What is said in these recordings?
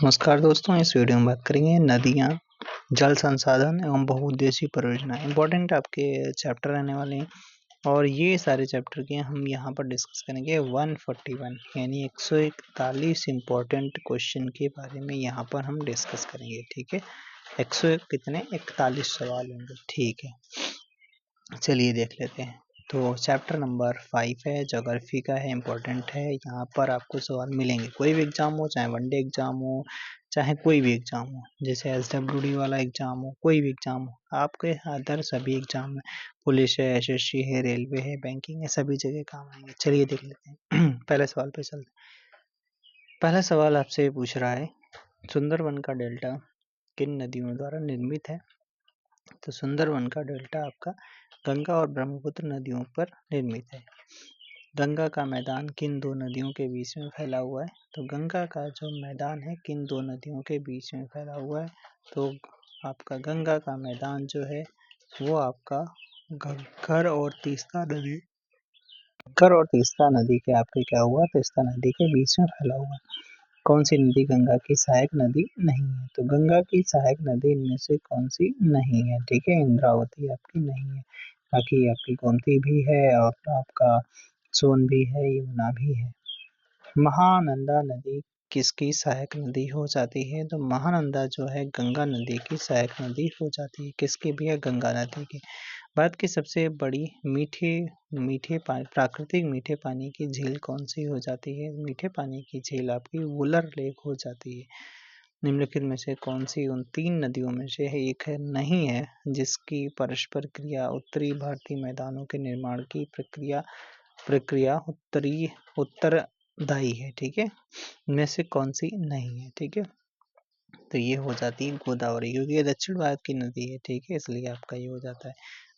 नमस्कार दोस्तों, इस वीडियो में बात करेंगे नदियाँ, जल संसाधन एवं बहुउद्देशीय परियोजना। इम्पोर्टेंट आपके चैप्टर रहने वाले हैं और ये सारे चैप्टर के हम यहाँ पर डिस्कस करेंगे 141 यानी 141 इम्पोर्टेंट क्वेश्चन के बारे में यहाँ पर हम डिस्कस करेंगे। ठीक है, 41 सवाल होंगे। ठीक है, चलिए देख लेते हैं। तो चैप्टर नंबर 5 है, ज्योग्राफी का है, इम्पोर्टेंट है। यहाँ पर आपको सवाल मिलेंगे, कोई भी एग्जाम हो, चाहे वनडे एग्जाम हो, चाहे कोई भी एग्जाम हो, जैसे SWD वाला एग्जाम हो, कोई भी एग्जाम हो, आपके अदर सभी एग्जाम में, पुलिस है, SSC है, रेलवे है, बैंकिंग है, सभी जगह काम आएंगे। चलिए देख लेते हैं। पहले सवाल पे चलते हैं। पहला सवाल आपसे पूछ रहा है, सुंदरवन का डेल्टा किन नदियों द्वारा निर्मित है? तो सुंदरवन का डेल्टा आपका गंगा और ब्रह्मपुत्र नदियों पर निर्मित है। गंगा का मैदान किन दो नदियों के बीच में फैला हुआ है? तो गंगा का जो मैदान है किन दो नदियों के बीच में फैला हुआ है? तो आपका गंगा का मैदान जो है वो आपका घग्गर और तीस्ता नदी के आपके क्या हुआ? तीस्ता नदी के बीच में फैला हुआ है। कौन सी नदी गंगा की सहायक नदी नहीं है? तो गंगा की सहायक नदी इनमें से कौन सी नहीं है? ठीक है, इंद्रावती आपकी नहीं है, बाकी आपकी गोमती भी है और आपका सोन भी है, यमुना भी है। महानंदा नदी किसकी सहायक नदी हो जाती है? तो महानंदा जो है गंगा नदी की सहायक नदी हो जाती है। किसकी भी है? गंगा नदी की। भारत की सबसे बड़ी प्राकृतिक मीठे पानी की झील कौन सी हो जाती है? मीठे पानी की झील आपकी वुलर लेक हो जाती है। निम्नलिखित में से कौन सी उन तीन नदियों में से एक है नहीं है जिसकी परस्पर क्रिया उत्तरी भारतीय मैदानों के निर्माण की प्रक्रिया उत्तरदायी है? ठीक है, इनमें से कौन सी नहीं है? ठीक है, तो ये हो जाती है गोदावरी, क्योंकि ये दक्षिण भारत की नदी है। ठीक है, इसलिए आपका ये हो जाता है।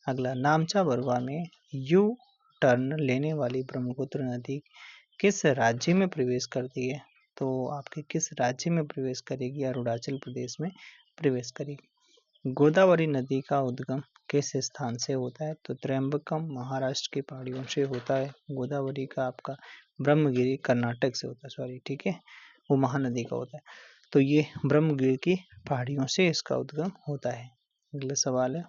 अगला, नामचा बरुआ में यू टर्न लेने वाली ब्रह्मपुत्र नदी किस राज्य में प्रवेश करती है? तो आपके किस राज्य में प्रवेश करेगी? अरुणाचल प्रदेश में प्रवेश करेगी। गोदावरी नदी का उद्गम किस स्थान से होता है? तो त्र्यंबकम महाराष्ट्र की पहाड़ियों से होता है। गोदावरी का आपका ब्रह्मगिरी कर्नाटक से होता है, सॉरी, ठीक है, वो महानदी का होता है। तो ये ब्रह्मगिरी की पहाड़ियों से इसका उद्गम होता है। अगला सवाल है,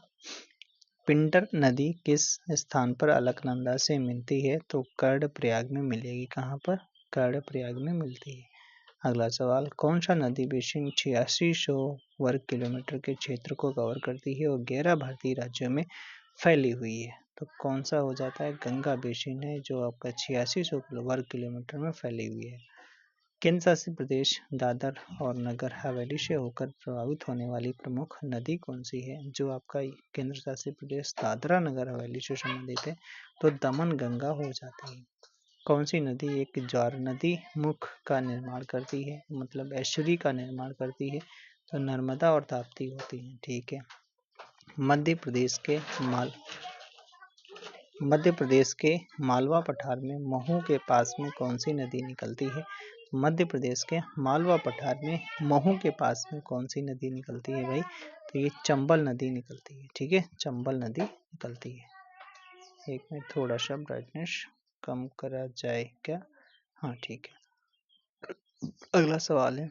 पिंडर नदी किस स्थान पर अलकनंदा से मिलती है? तो कर्णप्रयाग में मिलेगी। कहाँ पर? कर्णप्रयाग में मिलती है। अगला सवाल, कौन सा नदी बेसिन 8600 वर्ग किलोमीटर के क्षेत्र को कवर करती है और 11 भारतीय राज्यों में फैली हुई है? तो कौन सा हो जाता है? गंगा बेसिन है जो आपका 8600 वर्ग किलोमीटर में फैली हुई है। केंद्र शासित प्रदेश दादर और नगर हवेली से होकर प्रभावित होने वाली प्रमुख नदी कौन सी है? जो आपका केंद्र शासित प्रदेश दादरा नगर हवेली से संबंधित है तो दमन गंगा हो जाती है। कौन सी नदी एक ज्वार नदी मुख का निर्माण करती है, मतलब एस्चुरी का निर्माण करती है? तो नर्मदा और ताप्ती होती है। ठीक है, मध्य प्रदेश के मालवा पठार में महू के पास में कौन सी नदी निकलती है? मध्य प्रदेश के मालवा पठार में महू के पास में कौन सी नदी निकलती है भाई? तो ये चंबल नदी निकलती है। ठीक है, चंबल नदी निकलती है। एक में थोड़ा सा ब्राइटनेस कम करा जाए क्या? हाँ, ठीक है। अगला सवाल है,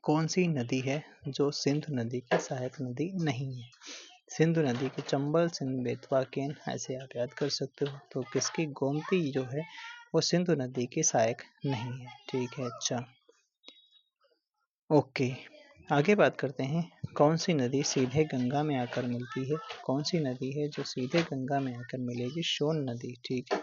कौन सी नदी है जो सिंधु नदी की सहायक नदी नहीं है? सिंधु नदी के चंबल, सिंध, बेतवा, केन ऐसे आप याद कर सकते हो। तो किसकी? गोमती जो है वो सिंधु नदी की सहायक नहीं है। ठीक है, अच्छा, ओके, आगे बात करते हैं। कौन सी नदी सीधे गंगा में आकर मिलती है? कौन सी नदी है जो सीधे गंगा में आकर मिलेगी? सोन नदी। ठीक है,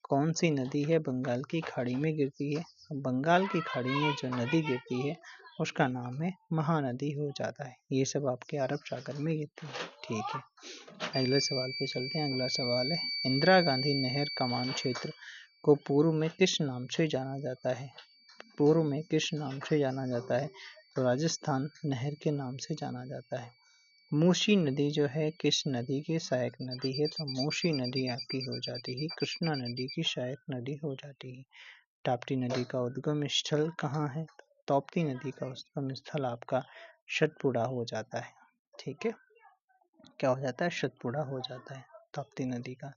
कौन सी नदी है बंगाल की खाड़ी में गिरती है? बंगाल की खाड़ी में जो नदी गिरती है उसका नाम है महानदी हो जाता है। ये सब आपके अरब सागर में गिरती है। ठीक है, अगले सवाल पे चलते हैं। अगला सवाल है, इंदिरा गांधी नहर कमान क्षेत्र को पूर्व में किस नाम से जाना जाता है? पूर्व में किस नाम से जाना जाता है? तो राजस्थान नहर के नाम से जाना जाता है। मूसी नदी जो है किस नदी की सहायक नदी है? तो मूसी नदी आपकी हो जाती है कृष्णा नदी की सहायक नदी हो जाती है। ताप्ती नदी का उद्गम स्थल कहाँ है? ताप्ती नदी का उद्गम स्थल आपका सतपुड़ा हो जाता है। ठीक है, क्या हो जाता है? सतपुड़ा हो जाता है ताप्ती नदी का।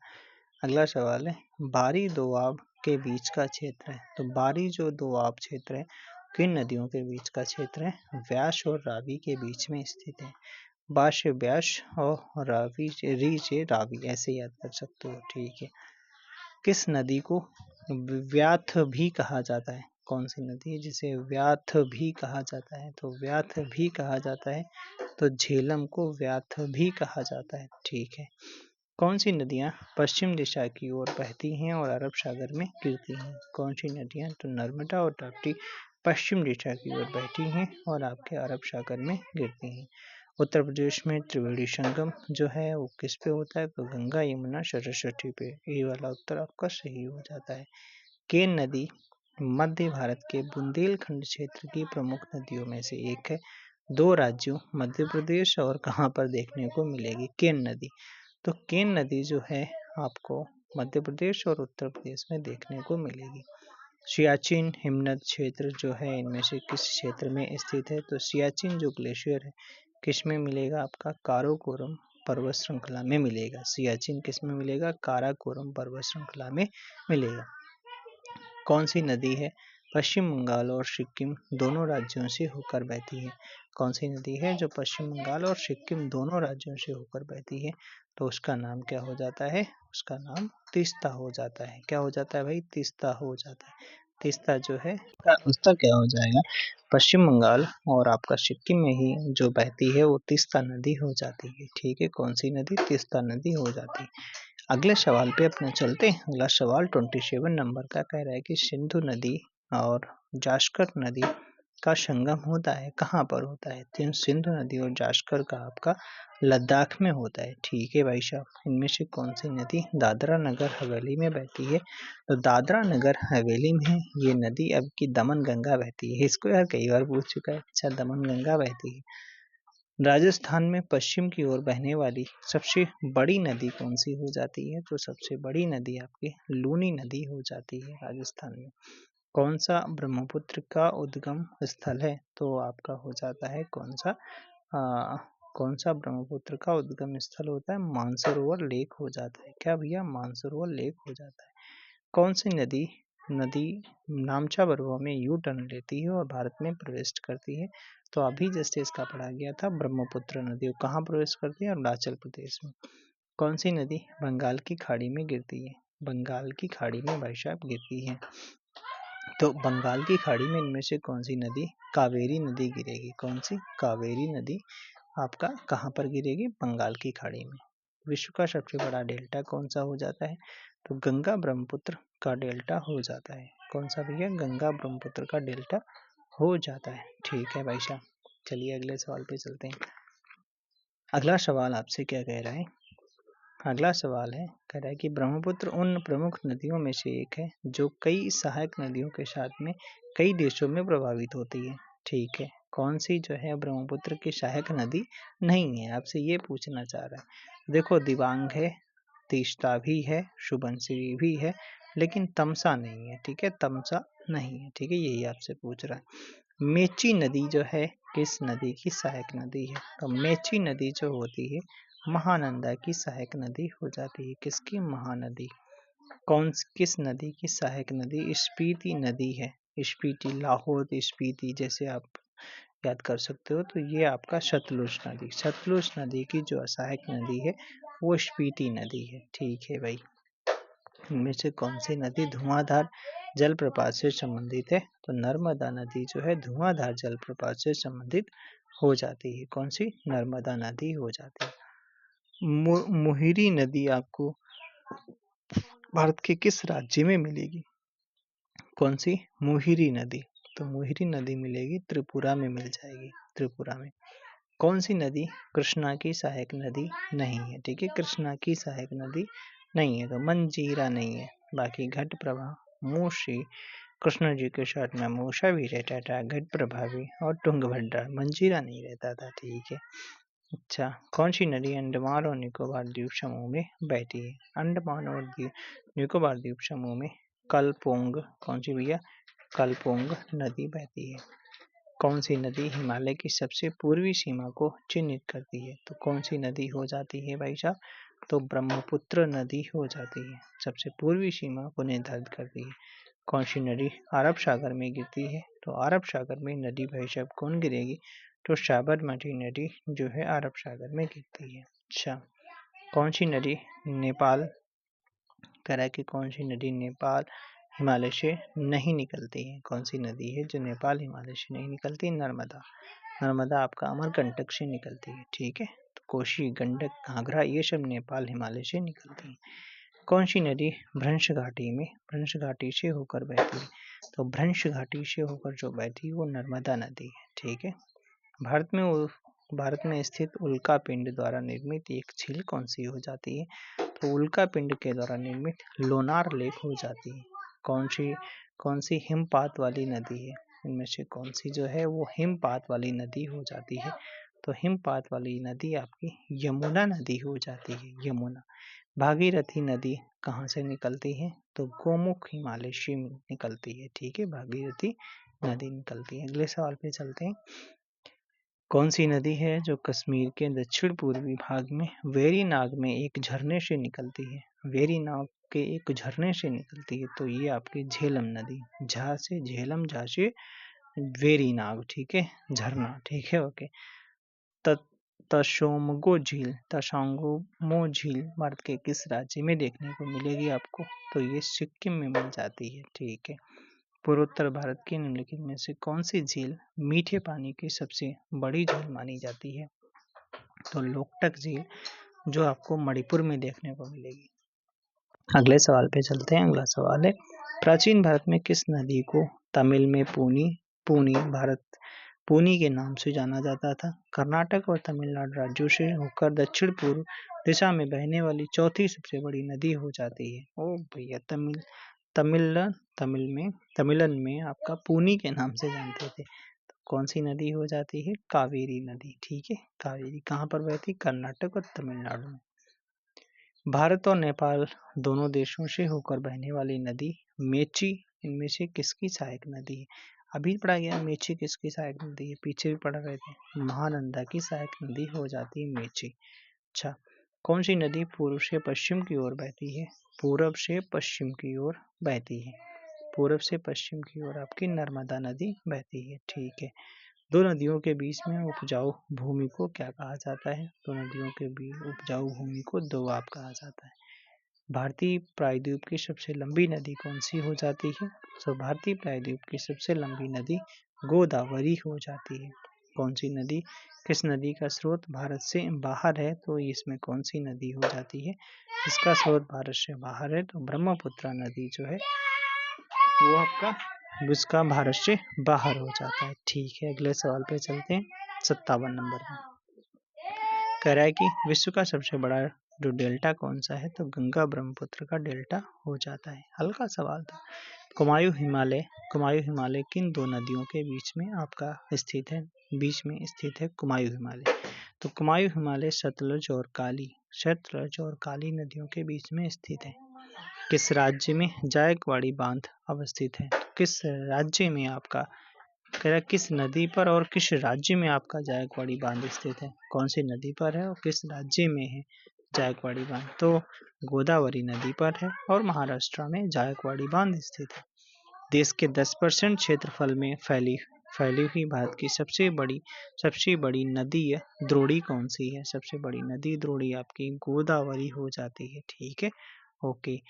अगला सवाल है, बारी दोआब के बीच का क्षेत्र है। तो बारी जो दोआब क्षेत्र है किन नदियों के बीच का क्षेत्र है? व्यास और रावी के बीच में स्थित है। बा से व्यास और रावी से री से रावी, ऐसे याद कर सकते हो। ठीक है। किस नदी को व्याथ भी कहा जाता है? कौन सी नदी है जिसे व्याथ भी कहा जाता है? तो व्याथ भी कहा जाता है तो झेलम को व्याथ भी कहा जाता है। ठीक है। कौन सी नदियाँ पश्चिम दिशा की ओर बहती हैं और अरब सागर में गिरती हैं? कौन सी नदियाँ? तो नर्मदा और ताप्ती पश्चिम दिशा की ओर बहती हैं और आपके अरब सागर में गिरती हैं। उत्तर प्रदेश में त्रिवेणी संगम जो है वो किस पे होता है? तो गंगा यमुना सरस्वती पे। ये वाला उत्तर आपका सही हो जाता है। केन नदी मध्य भारत के बुंदेलखंड क्षेत्र की प्रमुख नदियों में से एक है। दो राज्यों मध्य प्रदेश और कहाँ पर देखने को मिलेगी केन नदी? तो केन नदी जो है आपको मध्य प्रदेश और उत्तर प्रदेश में देखने को मिलेगी। सियाचिन हिमनद क्षेत्र जो है इनमें से किस क्षेत्र में स्थित है? तो सियाचिन जो ग्लेशियर है किस में मिलेगा? आपका काराकोरम पर्वत श्रृंखला में मिलेगा। सियाचिन किस में मिलेगा? काराकोरम पर्वत श्रृंखला में मिलेगा। कौन सी नदी है पश्चिम बंगाल और सिक्किम दोनों राज्यों से होकर बहती है? कौन सी नदी है जो पश्चिम बंगाल और सिक्किम दोनों राज्यों से होकर बहती है? तो उसका नाम क्या हो जाता है? उसका नाम तीस्ता हो जाता है। क्या हो जाता है भाई? तीस्ता हो जाता है। तीस्ता जो है उसका क्या हो जाएगा? पश्चिम बंगाल और आपका सिक्किम में ही जो बहती है वो तीस्ता नदी हो जाती है। ठीक है। कौन सी नदी? तीस्ता नदी हो जाती है। अगले सवाल पे अपने चलते हैं। अगला सवाल 27 नंबर का कह रहा है कि सिंधु नदी और जास्कर नदी का संगम होता है, कहाँ पर होता है? तो सिंधु नदी और जास्कर का आपका लद्दाख में होता है। ठीक है भाई साहब। इनमें से कौन सी नदी दादरा नगर हवेली में बहती है? तो दादरा नगर हवेली में ये नदी अब की दमन गंगा बहती है। इसको यार कई बार पूछ चुका है। अच्छा, दमन गंगा बहती है। राजस्थान में पश्चिम की ओर बहने वाली सबसे बड़ी नदी कौन सी हो जाती है? तो सबसे बड़ी नदी आपकी लूनी नदी हो जाती है राजस्थान में। कौन सा ब्रह्मपुत्र का उद्गम स्थल है? तो आपका हो जाता है कौन सा कौन सा ब्रह्मपुत्र का उद्गम स्थल होता है? मानसरोवर लेक हो जाता है। क्या भैया? मानसरोवर लेक हो जाता है। कौन सी नदी नदी नामचा बरुआ में यू टर्न लेती है और भारत में प्रवेश करती है? तो अभी जैसे इसका पढ़ा गया था ब्रह्मपुत्र नदी कहाँ प्रवेश करती है? अरुणाचल प्रदेश में। कौन सी नदी बंगाल की खाड़ी में गिरती है? बंगाल की खाड़ी में भाई साहब गिरती है। तो बंगाल की खाड़ी में इनमें से कौन सी नदी? कावेरी नदी गिरेगी। कौन सी? कावेरी नदी आपका कहाँ पर गिरेगी? बंगाल की खाड़ी में। विश्व का सबसे बड़ा डेल्टा कौन सा हो जाता है? तो गंगा ब्रह्मपुत्र का डेल्टा हो जाता है। कौन सा भैया? गंगा ब्रह्मपुत्र का डेल्टा हो जाता है। ठीक है भाई साहब। चलिए अगले सवाल पे चलते हैं। अगला सवाल आपसे क्या कह रहा है? अगला सवाल है कह रहा है कि ब्रह्मपुत्र उन प्रमुख नदियों में से एक है जो कई सहायक नदियों के साथ में कई देशों में प्रभावित होती है। ठीक है। कौन सी जो है ब्रह्मपुत्र की सहायक नदी नहीं है? आपसे ये पूछना चाह रहा है। देखो, दिबांग है, तीस्ता भी है, सुबनसिरी भी है, लेकिन तमसा नहीं है। ठीक है। तमसा नहीं है। ठीक है। यही आपसे पूछ रहा है। मेची नदी जो है किस नदी की सहायक नदी है? तो मेची नदी जो होती है महानंदा की सहायक नदी हो जाती है। किसकी? महानदी। किस नदी की सहायक नदी? स्पीति नदी है। स्पीति, लाहौर स्पीति जैसे आप याद कर सकते हो। तो ये आपका सतलुज नदी, सतलुज नदी की जो सहायक नदी है वो स्पीति नदी है। ठीक है भाई। इनमें से कौन सी नदी धुआंधार जलप्रपात से संबंधित है? तो नर्मदा नदी जो है धुआंधार जलप्रपात से संबंधित हो जाती है। कौन सी? नर्मदा नदी हो जाती है। मोहिरी नदी आपको भारत के किस राज्य में मिलेगी? कौन सी? मोहिरी नदी। तो मोहिरी नदी मिलेगी त्रिपुरा में मिल जाएगी। त्रिपुरा में। कौन सी नदी कृष्णा की सहायक नदी नहीं है? ठीक है। कृष्णा की सहायक नदी नहीं है। तो मंजीरा नहीं है। बाकी घट प्रभा, मूसी, कृष्ण जी के साथ में मूसा भी रहता था, घट प्रभा भी, और तुंगभद्रा, मंजीरा नहीं रहता था। ठीक है। अच्छा, कौन सी नदी अंडमान और निकोबार द्वीप समूह में बहती है? अंडमान और निकोबार द्वीप समूह में कलपोंग, कौन सी भैया? कलपोंग नदी बहती है। कौन सी नदी हिमालय की सबसे पूर्वी सीमा को चिन्हित करती है? तो कौन सी नदी हो जाती है भाई साहब? तो ब्रह्मपुत्र नदी हो जाती है। सबसे पूर्वी सीमा को निर्धारित करती है। कौन सी नदी अरब सागर में गिरती है? तो अरब सागर में नदी भाई साहब कौन गिरेगी? तो साबरमती नदी जो है अरब सागर में गिरती है। अच्छा, कौन सी नदी नेपाल, कह रहा है कि कौन सी नदी नेपाल हिमालय से नहीं निकलती है? कौन सी नदी है जो नेपाल हिमालय से नहीं निकलती? नर्मदा। नर्मदा आपका अमरकंटक से निकलती है। ठीक है, तो कोशी, गंडक, घाघरा ये सब नेपाल हिमालय से निकलती है। कौन सी नदी भ्रंश घाटी में, भ्रंश घाटी से होकर बहती है? तो भ्रंश घाटी से होकर जो बहती है वो नर्मदा नदी है। ठीक है, भारत में स्थित उल्का पिंड द्वारा निर्मित एक झील कौन सी हो जाती है? तो उल्का पिंड के द्वारा निर्मित लोनार लेक हो जाती है। कौन सी हिमपात वाली नदी है? इनमें से कौन सी जो है वो हिमपात वाली नदी हो जाती है? तो हिमपात वाली नदी आपकी यमुना नदी हो जाती है, यमुना। भागीरथी नदी कहाँ से निकलती है? तो गोमुख हिमालय से निकलती है। ठीक है, भागीरथी नदी निकलती है। अगले सवाल पे चलते हैं। कौन सी नदी है जो कश्मीर के दक्षिण पूर्वी भाग में वेरीनाग में एक झरने से निकलती है? वेरीनाग के एक झरने से निकलती है, तो ये आपकी झेलम नदी। झा से झेलम, झा से वेरीनाग। ठीक है, झरना। ठीक है, ओके। तसोंगमो झील भारत के किस राज्य में देखने को मिलेगी आपको? तो ये सिक्किम में मिल जाती है। ठीक है, पूर्वोत्तर भारत की निम्नलिखित में से कौन सी झील मीठे पानी की सबसे बड़ी झील मानी जाती है? तो लोकटक झील जो आपको मणिपुर में देखने को मिलेगी। अगले सवाल पे चलते हैं। अगला सवाल है, प्राचीन भारत में किस नदी को तमिल में पूनी के नाम से जाना जाता था? कर्नाटक और तमिलनाडु राज्यों से होकर दक्षिण पूर्व दिशा में बहने वाली चौथी सबसे बड़ी नदी हो जाती है। ओ भैया, तमिलन में आपका पूनी के नाम से जानते थे। तो कौन सी नदी हो जाती है? कावेरी नदी। ठीक है, कावेरी कहाँ पर बहती? कर्नाटक और तमिलनाडु में। भारत और नेपाल दोनों देशों से होकर बहने वाली नदी मेची इनमें से किसकी सहायक नदी है? अभी पढ़ा गया मेची किसकी सहायक नदी है, पीछे भी पढ़ रहे थे। महानंदा की सहायक नदी हो जाती है मेची। अच्छा, कौन सी नदी पूर्व से पश्चिम की ओर बहती है? पूरब से पश्चिम की ओर बहती है। पूरब से पश्चिम की ओर आपकी नर्मदा नदी बहती है। ठीक है, दो नदियों के बीच में उपजाऊ भूमि को क्या कहा जाता है? दो नदियों के बीच उपजाऊ भूमि को दोआब कहा जाता है। भारतीय प्रायद्वीप की सबसे लंबी नदी कौन सी हो जाती है? तो भारतीय प्रायद्वीप की सबसे लंबी नदी गोदावरी हो जाती है। कौन सी नदी, किस नदी का स्रोत भारत से बाहर है? तो इसमें कौन सी नदी हो जाती है जिसका स्रोत भारत से बाहर है? तो ब्रह्मपुत्र नदी जो है वो आपका उसका भारत से बाहर हो जाता है। ठीक है, अगले सवाल पे चलते हैं। 57 नंबर में कह रहा है कि विश्व का सबसे बड़ा जो डेल्टा कौन सा है? तो गंगा ब्रह्मपुत्र का डेल्टा हो जाता है। हल्का सवाल था। कुमायूं हिमालय किन दो नदियों के बीच में आपका स्थित है? बीच में स्थित है कुमायूं हिमालय। तो कुमायूं हिमालय सतलज और काली नदियों के बीच में स्थित है। किस राज्य में जायकवाड़ी बांध अवस्थित है? तो किस राज्य में आपका, कह रहा किस नदी पर और किस राज्य में आपका जायकवाड़ी बांध स्थित है? कौन सी नदी पर है और किस राज्य में है जायकवाड़ी बांध? तो गोदावरी नदी पर है और महाराष्ट्र में जायकवाड़ी बांध स्थित है। देश के 10% क्षेत्रफल में फैली हुई भारत की सबसे बड़ी नदी द्रोणी कौन सी है? सबसे बड़ी नदी द्रोणी आपकी गोदावरी हो जाती है। ठीक है, ओके।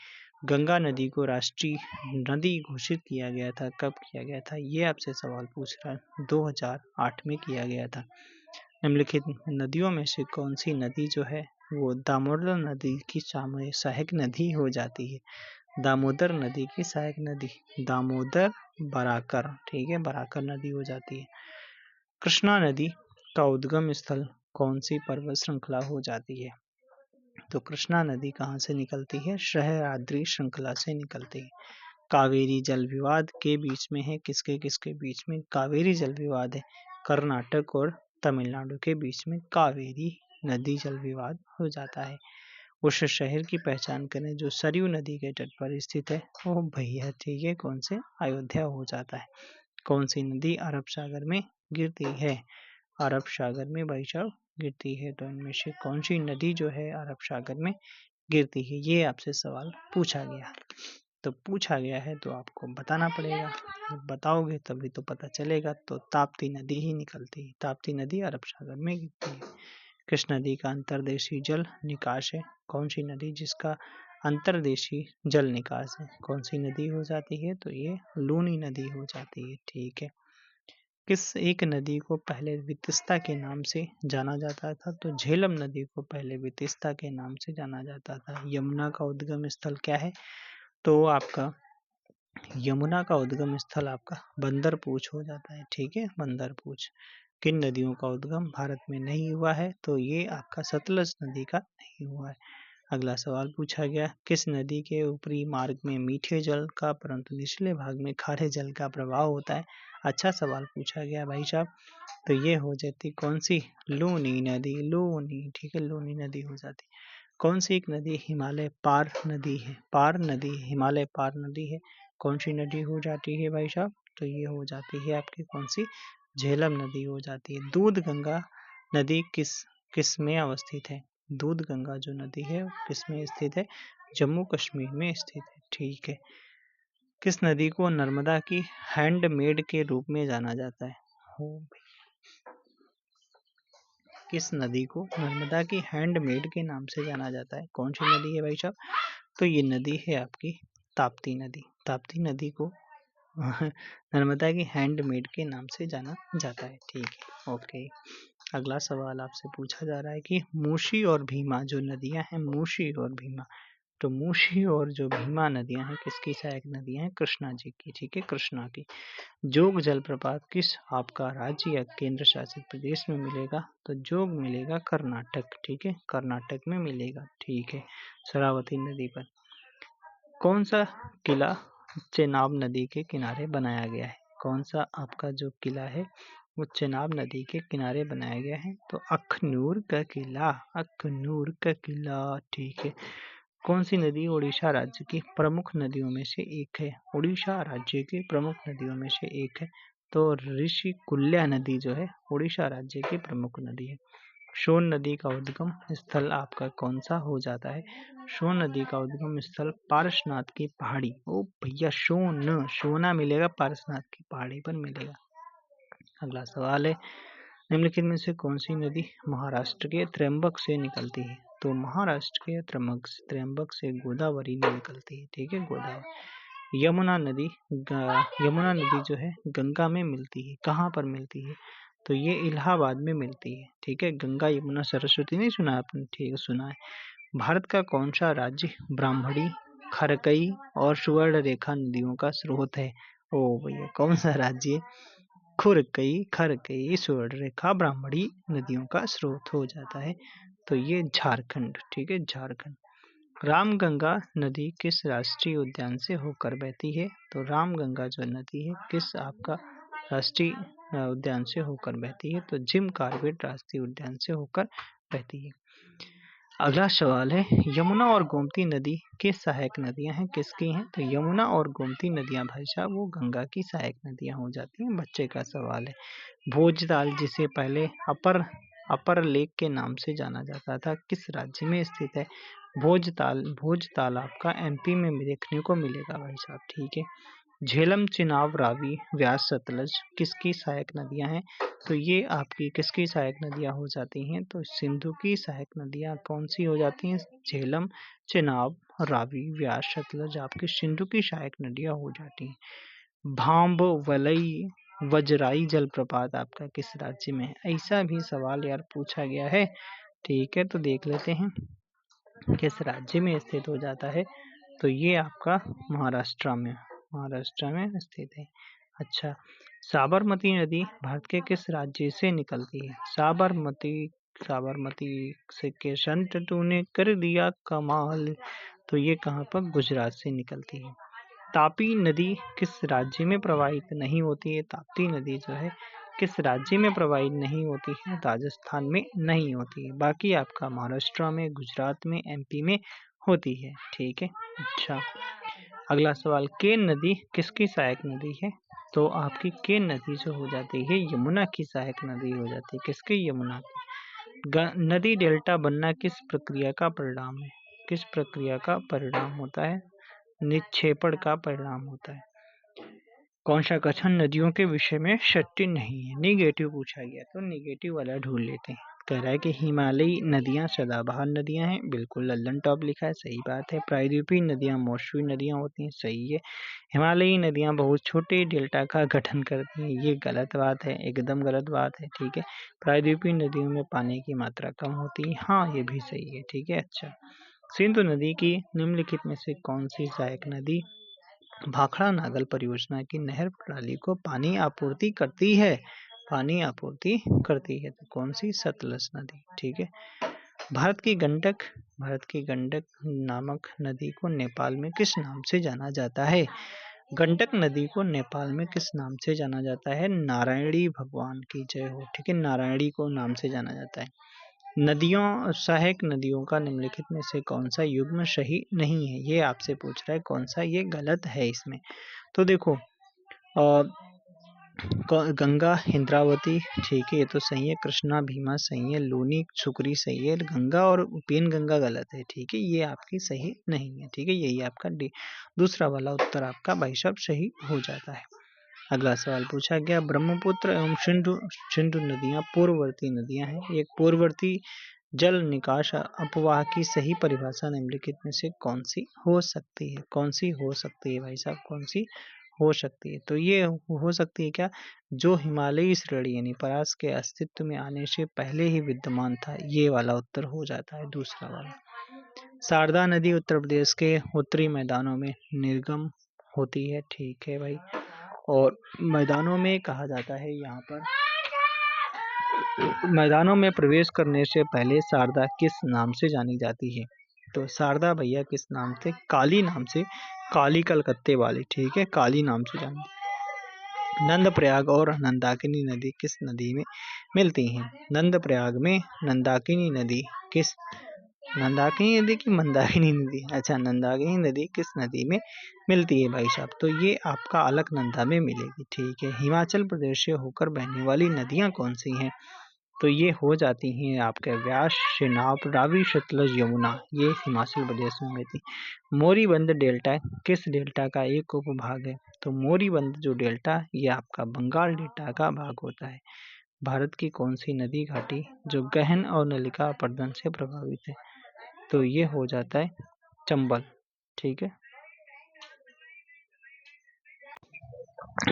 गंगा नदी को राष्ट्रीय नदी घोषित किया गया था, कब किया गया था? ये आपसे सवाल पूछ रहा है। 2008 में किया गया था। निम्नलिखित नदियों में से कौन सी नदी जो है वो दामोदर नदी की सहायक नदी हो जाती है? दामोदर नदी की सहायक नदी दामोदर बराकर। ठीक है, बराकर नदी हो जाती है। कृष्णा नदी का उद्गम स्थल कौन सी पर्वत श्रृंखला हो जाती है? तो कृष्णा नदी कहाँ से निकलती है? सहयाद्री श्रृंखला से निकलती है। कावेरी जल विवाद के बीच में है, किसके बीच में कावेरी जल विवाद है? कर्नाटक और तमिलनाडु के बीच में कावेरी नदी जल विवाद हो जाता है। उस शहर की पहचान करें जो सरयू नदी के तट पर स्थित है। ओ भैया, ठीक है, कौन से? अयोध्या हो जाता है। कौन सी नदी अरब सागर में गिरती है? अरब सागर में भाई साहब गिरती है। तो इनमें से कौन सी नदी जो है अरब सागर में गिरती है? ये आपसे सवाल पूछा गया। तो पूछा गया है तो आपको बताना पड़ेगा, जब बताओगे तभी तो पता चलेगा। तो ताप्ती नदी ही निकलती है, ताप्ती नदी अरब सागर में गिरती है। किस नदी का अंतर्देशीय जल निकास है? कौन सी नदी जिसका अंतर्देशीय जल निकास है? कौन सी नदी हो जाती है? तो ये लूनी नदी हो जाती है। ठीक है। किस एक नदी को पहले वितस्ता के नाम से जाना जाता था? तो झेलम नदी को पहले वितस्ता के नाम से जाना जाता था। यमुना का उद्गम स्थल क्या है? तो आपका यमुना का उद्गम स्थल आपका बंदरपूछ हो जाता है। ठीक है, बंदरपूछ। किन नदियों का उद्गम भारत में नहीं हुआ है? तो ये आपका सतलज नदी का नहीं हुआ है। अगला सवाल पूछा गया, किस नदी के ऊपरी मार्ग में मीठे जल का परंतु निचले भाग में खारे जल का प्रवाह होता है? अच्छा सवाल पूछा गया भाई साहब। तो ये हो जाती कौन सी? लूनी नदी, लूनी। ठीक है, लूनी नदी हो जाती। कौन सी एक नदी हिमालय पार नदी है? पार नदी, हिमालय पार नदी है। कौन सी नदी हो जाती है भाई साहब? तो ये हो जाती है आपकी कौन सी? झेलम नदी हो जाती है। दूध गंगा नदी किस में अवस्थित है? दूध गंगा जो नदी है किस में स्थित है? जम्मू कश्मीर में स्थित है। ठीक है। किस नदी को नर्मदा की हैंडमेड के रूप में जाना जाता है? हो किस नदी को नर्मदा की हैंडमेड के नाम से जाना जाता है? कौन सी नदी है भाई साहब? तो ये नदी है आपकी ताप्ती नदी। ताप्ती नदी को नर्मदा की हैंडमेड के नाम से जाना जाता है। ठीक है, ओके। अगला सवाल आपसे पूछा जा रहा है कि मूशी और भीमा जो नदियां हैं, मूशी और भीमा, तो मूशी और जो भीमा नदियां हैं किसकी सहायक नदियां हैं? कृष्णा जी की। ठीक है, कृष्णा की। जोग जलप्रपात किस आपका राज्य या केंद्र शासित प्रदेश में मिलेगा? तो जोग मिलेगा कर्नाटक। ठीक है, कर्नाटक में मिलेगा। ठीक है। शरावती नदी पर कौन सा किला चेनाब नदी के किनारे बनाया गया है? कौन सा आपका जो किला है वो चेनाब नदी के किनारे बनाया गया है? तो अखनूर का किला, अखनूर का किला। ठीक है। कौन सी नदी उड़ीसा राज्य की प्रमुख नदियों में से एक है? उड़ीसा राज्य की प्रमुख नदियों में से एक है। तो ऋषिकुल्या नदी जो है उड़ीसा राज्य की प्रमुख नदी है। सोन नदी का उद्गम स्थल आपका कौन सा हो जाता है? सोन नदी का उद्गम स्थल पारसनाथ की पहाड़ी। ओ भैया, सोना मिलेगा पारसनाथ की पहाड़ी पर मिलेगा। अगला सवाल है, निम्नलिखित में से कौन सी नदी महाराष्ट्र के त्र्यंबक से निकलती है? तो महाराष्ट्र के त्र्यंबक से गोदावरी में निकलती है। ठीक है, गोदावरी। यमुना नदी जो है गंगा में मिलती है। कहाँ पर मिलती है? तो ये इलाहाबाद में मिलती है। ठीक है, गंगा यमुना सरस्वती नहीं सुना आपने? ठीक है, सुना है। भारत का कौन सा राज्य ब्राह्मणी, खरकई और सुवर्ण रेखा नदियों का स्रोत है? ओ भैया, कौन सा राज्य? खरकई सुवर्ण रेखा ब्राह्मणी नदियों का स्रोत हो जाता है। तो ये झारखंड। ठीक है, झारखंड। रामगंगा नदी किस राष्ट्रीय उद्यान से होकर बहती है? तो रामगंगा जो नदी है किस आपका राष्ट्रीय उद्यान से होकर बहती है? तो जिम कॉर्बेट राष्ट्रीय उद्यान से होकर बहती है। अगला सवाल है, यमुना और गोमती नदी किस सहायक नदियां हैं? किसकी हैं? तो यमुना और गोमती नदियां भाई साहब वो गंगा की सहायक नदियां हो जाती हैं। बच्चे का सवाल है। भोजताल जिसे पहले अपर लेक के नाम से जाना जाता था किस राज्य में स्थित है? भोजताल आपका एमपी में देखने को मिलेगा भाई साहब। ठीक है। झेलम, चिनाब, रावी, व्यास, सतलज किसकी सहायक नदियां हैं? तो ये आपकी किसकी सहायक नदियां हो जाती हैं? तो सिंधु की सहायक नदियां कौन सी हो जाती हैं? झेलम, चिनाब, रावी, व्यास, सतलज आपकी सिंधु की सहायक नदियां हो जाती हैं। भांब, वलई, वजराई जलप्रपात आपका किस राज्य में है? ऐसा भी सवाल यार पूछा गया है। ठीक है, तो देख लेते हैं किस राज्य में स्थित हो जाता है। तो ये आपका महाराष्ट्र में स्थित है। अच्छा, साबरमती नदी भारत के किस राज्य से निकलती है? साबरमती से के संत तूने कर दिया कमाल। तो ये कहाँ पर? गुजरात से निकलती है। तापी नदी किस राज्य में प्रवाहित नहीं होती है? ताप्ती नदी जो है किस राज्य में प्रवाहित नहीं होती है? राजस्थान में नहीं होती है। बाकी आपका महाराष्ट्र में, गुजरात में, एमपी में होती है। ठीक है। अच्छा, अगला सवाल, केन नदी किसकी सहायक नदी है? तो आपकी केन नदी जो हो जाती है यमुना की सहायक नदी हो जाती है। किसकी? यमुना की। नदी डेल्टा बनना किस प्रक्रिया का परिणाम है? किस प्रक्रिया का परिणाम होता है? निक्षेपण का परिणाम होता है। कौन सा कथन नदियों के विषय में सत्य नहीं है? निगेटिव पूछा गया तो निगेटिव वाला ढूंढ लेते हैं। कह रहा है कि हिमालयी नदियां सदाबहार नदियां हैं, बिल्कुल लल्लन टॉप लिखा है, सही बात है। प्रायद्वीपीय नदियां मौसमी नदियां होती हैं, सही है। हिमालयी नदियां बहुत छोटे डेल्टा का गठन करती हैं, ये गलत बात है, एकदम गलत बात है, ठीक है। प्रायद्वीपीय नदियों में पानी की मात्रा कम होती है, हाँ ये भी सही है, ठीक है। अच्छा, सिंधु नदी की निम्नलिखित में से कौन सी सहायक नदी भाखड़ा नागल परियोजना की नहर प्रणाली को पानी आपूर्ति करती है? पानी आपूर्ति करती है तो कौन सी? सतलज नदी, ठीक है। भारत की गंडक नामक नदी को नेपाल में किस नाम से जाना जाता है? गंडक नदी को नेपाल में किस नाम से जाना जाता है? नारायणी भगवान की जय हो, ठीक है, नारायणी को नाम से जाना जाता है। नदियों सहायक नदियों का निम्नलिखित में से कौन सा युग्म सही नहीं है? ये आपसे पूछ रहा है कौन सा, ये गलत है इसमें। तो देखो गंगा इंद्रावती, ठीक है, ये तो सही है। कृष्णा भीमा सही है। लूनी सुकरी सही है। गंगा और पेन गंगा गलत है, ठीक है, ये आपकी सही नहीं है, ठीक है। यही आपका दूसरा वाला उत्तर आपका भाई साहब सही हो जाता है। अगला सवाल पूछा गया, ब्रह्मपुत्र एवं सिंधु नदियां पूर्ववर्ती नदियां हैं। एक पूर्ववर्ती जल निकास अपवाह की सही परिभाषा निम्नलिखित में से कौन सी हो सकती है? कौन सी हो सकती है भाई साहब, कौन सी हो सकती है? तो ये हो सकती है क्या, जो हिमालयी श्रेणी यानी परास के अस्तित्व में आने से पहले ही विद्यमान था, ये वाला उत्तर हो जाता है, दूसरा वाला। शारदा नदी उत्तर प्रदेश के उत्तरी मैदानों में निर्गम होती है, ठीक है भाई। और मैदानों में कहा जाता है, यहाँ पर मैदानों में प्रवेश करने से पहले शारदा किस नाम से जानी जाती है? तो शारदा भैया किस नाम से? काली नाम से, काली कलकत्ते वाली, ठीक है, काली नाम से जानी। नंदप्रयाग और मंदाकिनी नदी किस नदी में मिलती हैं? नंदप्रयाग में मंदाकिनी नदी किस, मंदाकिनी नदी की मंदाकिनी नदी, अच्छा, मंदाकिनी नदी किस नदी में मिलती है भाई साहब? तो ये आपका अलकनंदा में मिलेगी, ठीक है। हिमाचल प्रदेश से होकर बहने वाली नदियां कौन सी हैं? तो ये हो जाती हैं आपके व्यास, चेनाब, रावी, सतलज, यमुना, ये हिमाचल प्रदेश में मिलती। मोरीबंद डेल्टा किस डेल्टा का एक उपभाग है? तो मोरीबंद जो डेल्टा, ये आपका बंगाल डेल्टा का भाग होता है। भारत की कौन सी नदी घाटी जो गहन और नलिका अपरदन से प्रभावित है? तो ये हो जाता है चंबल, ठीक है।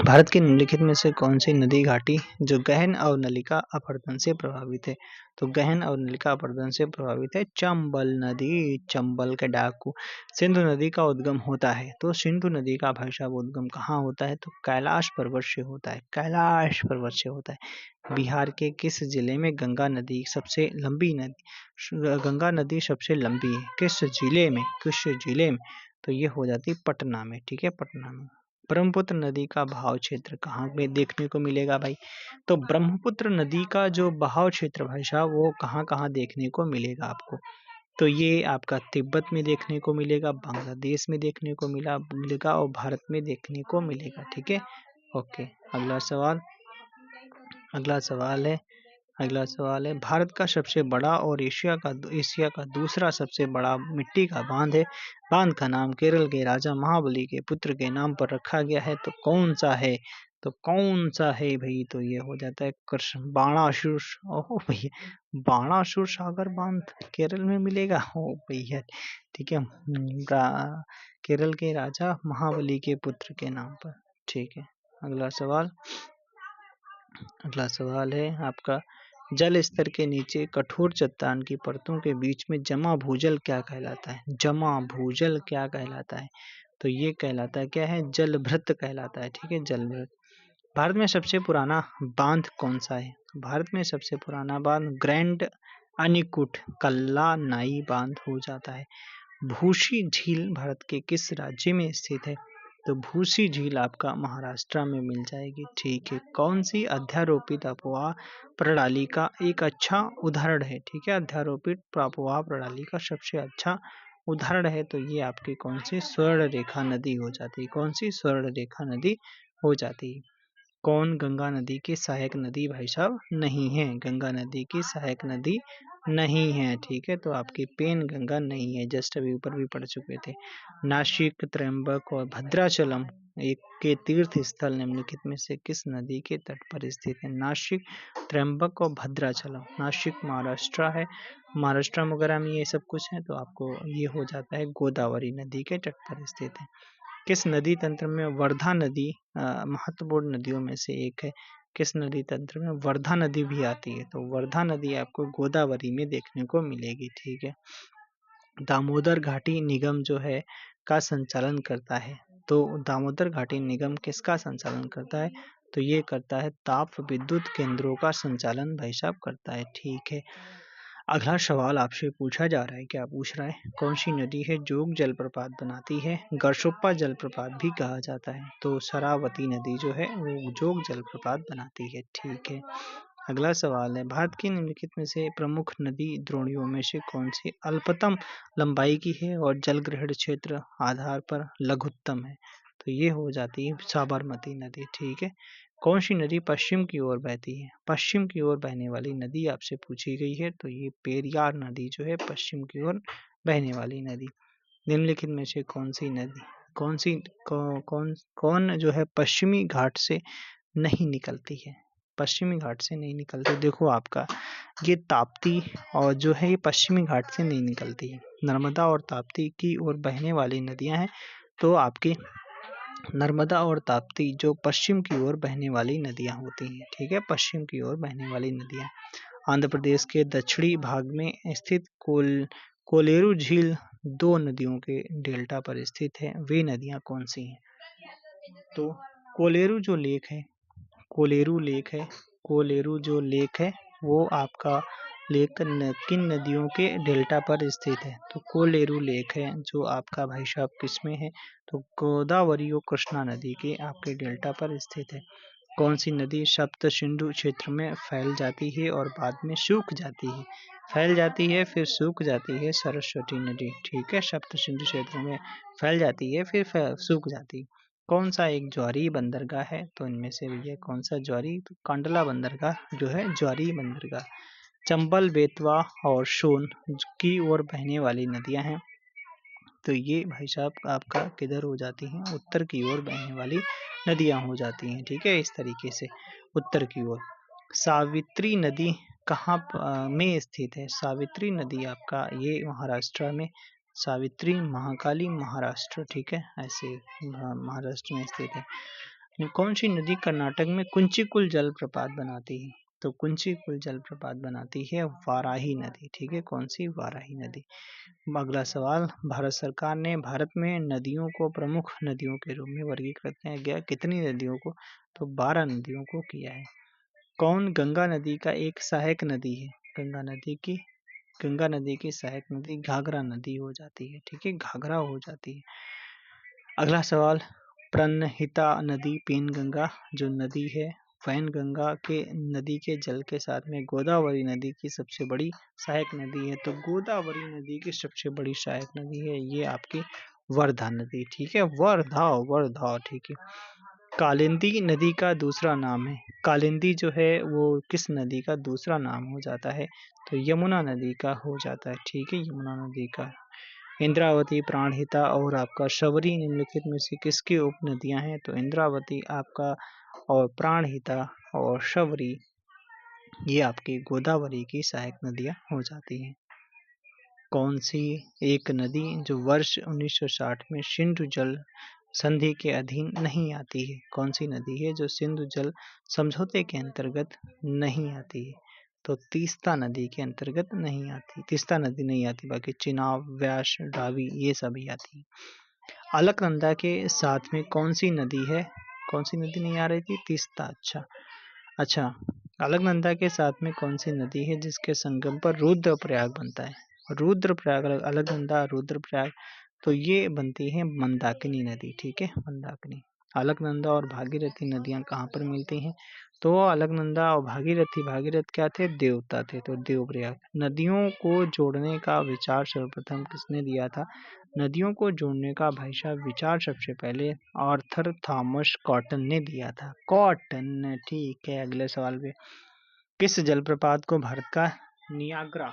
भारत की निम्नलिखित में से कौन सी नदी घाटी जो गहन अवनलिका अपरदन से प्रभावित है? तो गहन अवनलिका अपरदन से प्रभावित है चंबल नदी, चंबल के डाकू। सिंधु नदी का उद्गम होता है, तो सिंधु नदी का भाई साहब उद्गम कहाँ होता है? तो कैलाश पर्वत से होता है, कैलाश पर्वत से होता है। बिहार के किस जिले में गंगा नदी सबसे लंबी नदी, गंगा नदी सबसे लंबी है, किस जिले में, किस जिले में? तो ये हो जाती है पटना में, ठीक है, पटना में। ब्रह्मपुत्र नदी का बहाव क्षेत्र कहाँ पे देखने को मिलेगा भाई? तो ब्रह्मपुत्र नदी का जो बहाव क्षेत्र भाई साहब, वो कहाँ कहाँ देखने को मिलेगा आपको? तो ये आपका तिब्बत में देखने को मिलेगा, बांग्लादेश में देखने को मिलेगा और भारत में देखने को मिलेगा, ठीक है। ओके, अगला सवाल है भारत का सबसे बड़ा और एशिया का दूसरा सबसे बड़ा मिट्टी का बांध है। बांध का नाम केरल के राजा महाबली के पुत्र के नाम पर रखा गया है, तो कौन सा है? तो कौन सा है भाई? तो ये हो जाता है कृष्ण बाणासुर। ओहो भैया, बाणासुर सागर बांध केरल में मिलेगा, ओ भैया, ठीक है, केरल के राजा महाबली के पुत्र के नाम पर, ठीक है। अगला सवाल है आपका, जल स्तर के नीचे कठोर चट्टान की परतों के बीच में जमा भूजल क्या कहलाता है? जमा भूजल क्या कहलाता है? तो ये कहलाता है क्या है? जलभृत कहलाता है, ठीक है, जलभृत। भारत में सबसे पुराना बांध कौन सा है? भारत में सबसे पुराना बांध ग्रैंड अनिकुट कल्लानाई बांध हो जाता है। भूसी झील भारत के किस राज्य में स्थित है? तो भूसी झील आपका महाराष्ट्र में मिल जाएगी, ठीक है। कौन सी अध्यारोपित अपवाह प्रणाली का एक अच्छा उदाहरण है? ठीक है, अध्यारोपित अपवाह प्रणाली का सबसे अच्छा उदाहरण है, तो ये आपकी कौन सी स्वर्ण रेखा नदी हो जाती है? कौन सी? स्वर्ण रेखा नदी हो जाती है। कौन गंगा नदी की सहायक नदी भाई साहब नहीं है? गंगा नदी की सहायक नदी नहीं है, ठीक है। तो आपकी पेन गंगा नहीं है, जस्ट अभी ऊपर भी पढ़ चुके थे। नासिक, त्र्यंबक और भद्राचलम एक के तीर्थ स्थल निम्नलिखित में से किस नदी के तट पर स्थित है? नासिक, त्र्यंबक और भद्राचलम। नासिक महाराष्ट्र है, महाराष्ट्र वगैरह में ये सब कुछ है, तो आपको ये हो जाता है गोदावरी नदी के तट पर स्थित है। किस नदी तंत्र में वर्धा नदी महत्वपूर्ण नदियों में से एक है? किस नदी तंत्र में वर्धा नदी भी आती है? तो वर्धा नदी आपको गोदावरी में देखने को मिलेगी, ठीक है। दामोदर घाटी निगम जो है का संचालन करता है, तो दामोदर घाटी निगम किसका संचालन करता है? तो ये करता है ताप विद्युत केंद्रों का संचालन भाई साहब करता है, ठीक है। अगला सवाल आपसे पूछा जा रहा है, क्या पूछ रहा है? कौन सी नदी है जोग जलप्रपात बनाती है? गरसोप्पा जलप्रपात भी कहा जाता है, तो शरावती नदी जो है वो जोग जलप्रपात बनाती है, ठीक है। अगला सवाल है, भारत की निम्नलिखित में से प्रमुख नदी द्रोणियों में से कौन सी अल्पतम लंबाई की है और जलग्रहण क्षेत्र आधार पर लघुत्तम है? तो ये हो जाती है साबरमती नदी, ठीक है। कौन सी नदी पश्चिम की ओर बहती है? पश्चिम की ओर बहने वाली नदी आपसे पूछी गई है, तो ये पेरियार नदी जो है पश्चिम की ओर बहने वाली नदी। निम्नलिखित में से कौन सी नदी कौन जो है पश्चिमी घाट से नहीं निकलती है? पश्चिमी घाट से नहीं निकलती, देखो आपका ये ताप्ती और जो है ये पश्चिमी घाट से नहीं निकलती है। नर्मदा और ताप्ती की ओर बहने वाली नदियां हैं, तो आपकी नर्मदा और ताप्ती जो पश्चिम की ओर बहने वाली नदियां होती हैं, ठीक है, पश्चिम की ओर बहने वाली नदियां। आंध्र प्रदेश के दक्षिणी भाग में स्थित कोलेरू झील दो नदियों के डेल्टा पर स्थित है, वे नदियां कौन सी हैं? तो कोलेरू जो लेक है, कोलेरू लेक है, कोलेरू जो लेक है वो आपका लेक किन नदियों के डेल्टा पर स्थित है? तो कोलेरू लेक है जो आपका भाई साहब किसमें है? तो गोदावरी और कृष्णा नदी के आपके डेल्टा पर स्थित है। कौन सी नदी सप्त सिंधु क्षेत्र में फैल जाती है और बाद में सूख जाती है? फैल जाती है फिर सूख जाती है, सरस्वती नदी, ठीक है। सप्त सिंधु क्षेत्र में फैल जाती है फिर सूख जाती है। कौन सा एक ज्वारी बंदरगाह है? तो इनमें से भैया कौन सा ज्वारी? तो कांडला बंदरगाह जो है ज्वारी बंदरगाह। चंबल, बेतवा और सोन की ओर बहने वाली नदियां हैं, तो ये भाई साहब आपका किधर हो जाती हैं? उत्तर की ओर बहने वाली नदियां हो जाती हैं, ठीक है, इस तरीके से उत्तर की ओर। सावित्री नदी कहाँ में स्थित है? सावित्री नदी आपका ये महाराष्ट्र में, सावित्री महाकाली महाराष्ट्र, ठीक है, ऐसे महाराष्ट्र में स्थित है। कौन सी नदी कर्नाटक में कुंचिकुल जलप्रपात बनाती है? तो कुंचिकुल जलप्रपात बनाती है वाराही नदी, ठीक है, कौन सी? वाराही नदी। अगला सवाल, भारत सरकार ने भारत में नदियों को प्रमुख नदियों के रूप में वर्गीकृत किया कितनी नदियों को? तो 12 नदियों को किया है। कौन गंगा नदी का एक सहायक नदी है? गंगा नदी की सहायक नदी घाघरा नदी हो जाती है, ठीक है, घाघरा हो जाती है। अगला सवाल, प्रणहिता नदी पेनगंगा जो नदी है वैनगंगा के नदी के जल के साथ में गोदावरी नदी की सबसे बड़ी सहायक नदी है, तो गोदावरी नदी की सबसे बड़ी सहायक नदी है ये आपकी वर्धा नदी, ठीक है, वर्धा, ठीक है। कालिंदी नदी का दूसरा नाम है, कालिंदी जो है वो किस नदी का दूसरा नाम हो जाता है? तो यमुना नदी का हो जाता है, ठीक है, यमुना नदी का। इंद्रावती, प्राणहिता और आपका शबरी निम्नलिखित में से किसकी उपनदियां हैं? तो इंद्रावती आपका और प्राणहिता और शबरी ये आपकी गोदावरी की सहायक नदियां हो जाती हैं। कौन सी एक नदी जो वर्ष 1960 में सिंधु जल संधि के अधीन नहीं आती है? कौन सी नदी है जो सिंधु जल समझौते के अंतर्गत नहीं आती है? तो तीस्ता नदी के अंतर्गत नहीं आती, तीस्ता नदी नहीं आती, बाकी चिनाब, व्यास, रावी ये सभी आती है। अलकनंदा के साथ में कौन सी नदी है? कौन सी नदी नहीं आ रही थी? तीस्ता, अच्छा। अलकनंदा के साथ में कौन सी नदी है जिसके संगम पर रुद्रप्रयाग बनता है? रुद्रप्रयाग, अलकनंदा रुद्रप्रयाग, तो ये बनती है मंदाकिनी नदी, ठीक है, मंदाकिनी। अलकनंदा और भागीरथी नदियां कहाँ पर मिलती हैं? तो अलकनंदा और भागीरथ क्या थे? देवता थे, तो देवप्रयाग। नदियों को जोड़ने का विचार सर्वप्रथम किसने दिया था? नदियों को जोड़ने का भाई साहब विचार सबसे पहले आर्थर थॉमस कॉटन ने दिया था। कॉटन, ठीक है। अगले सवाल पे, किस जलप्रपात को भारत का नियाग्रा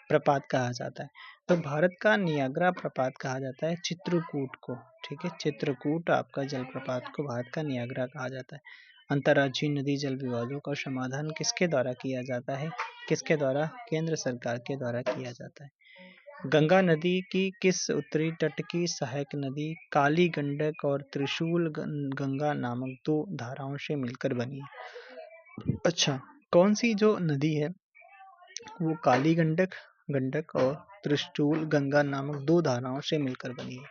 प्रपात कहा जाता है? तो भारत का नियाग्रा प्रपात कहा जाता है चित्रकूट को। ठीक है, चित्रकूट आपका जलप्रपात को भारत का नियाग्रा कहा जाता है। अंतर्राज्यीय नदी जल विवादों का समाधान किसके द्वारा किया जाता है? किसके द्वारा? केंद्र सरकार के द्वारा किया जाता है। गंगा नदी की किस उत्तरी तट की सहायक नदी काली गंडक और त्रिशूल गंगा नामक दो धाराओं से मिलकर बनी है? अच्छा, कौन सी जो नदी है वो काली गंडक और त्रिशूल गंगा नामक दो धाराओं से मिलकर बनी है?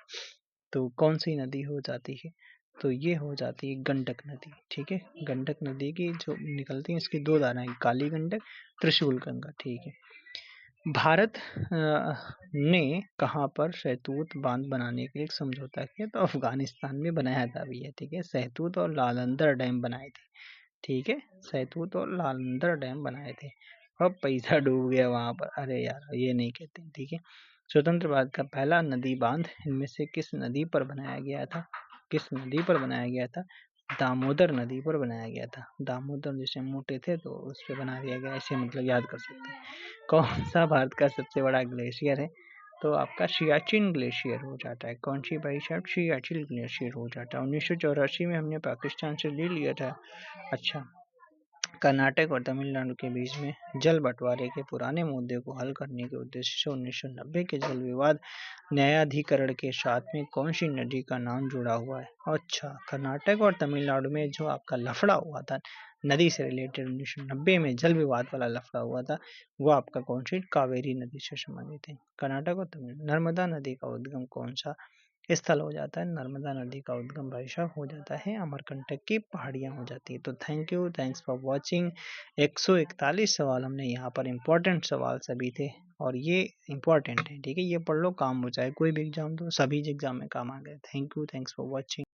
तो कौन सी नदी हो जाती है? तो ये हो जाती है गंडक नदी। ठीक है, गंडक नदी की जो निकलती है इसकी दो धाराएं, काली गंडक, त्रिशूल गंगा। ठीक है। भारत ने कहाँ पर सहतूत बांध बनाने के लिए एक समझौता किया? तो अफगानिस्तान में बनाया था भैया। ठीक है, सहतूत और लालंदर डैम बनाए थे। ठीक है, सहतूत और लालंदर डैम बनाए थे। अब पैसा डूब गया वहां पर। अरे यार, ये नहीं कहते। ठीक है, स्वतंत्र भारत का पहला नदी बांध इनमें से किस नदी पर बनाया गया था? किस नदी पर बनाया गया था? दामोदर नदी पर बनाया गया था। दामोदर जैसे मोटे थे तो उस पर बना दिया गया, ऐसे मतलब याद कर सकते हैं। कौन सा भारत का सबसे बड़ा ग्लेशियर है? तो आपका सियाचिन ग्लेशियर हो जाता है। कौन सी भाई साहब? सियाचिन ग्लेशियर हो जाता है। 1984 में हमने पाकिस्तान से ले लिया था। अच्छा, कर्नाटक और तमिलनाडु के बीच में जल बंटवारे के पुराने मुद्दे को हल करने के उद्देश्य से 1990 के जल विवाद न्यायाधिकरण के साथ में कौन सी नदी का नाम जुड़ा हुआ है? अच्छा, कर्नाटक और तमिलनाडु में जो आपका लफड़ा हुआ था नदी से रिलेटेड 1990 में जल विवाद वाला लफड़ा हुआ था, वो आपका कौन सी? कावेरी नदी से संबंधित है। कर्नाटक और तमिलनाडु। नर्मदा नदी का उद्गम कौन सा स्थल हो जाता है? नर्मदा नदी का उद्गम भाई साहब हो जाता है अमरकंटक की पहाड़ियां हो जाती है। तो thank you, thanks for watching. 141 सवाल हमने यहाँ पर इम्पोर्टेंट सवाल सभी थे और ये इम्पोर्टेंट है। ठीक है, ये पढ़ लो, काम हो जाए। कोई भी एग्जाम दो, सभी एग्जाम में काम आ गए। Thank you, thanks for watching.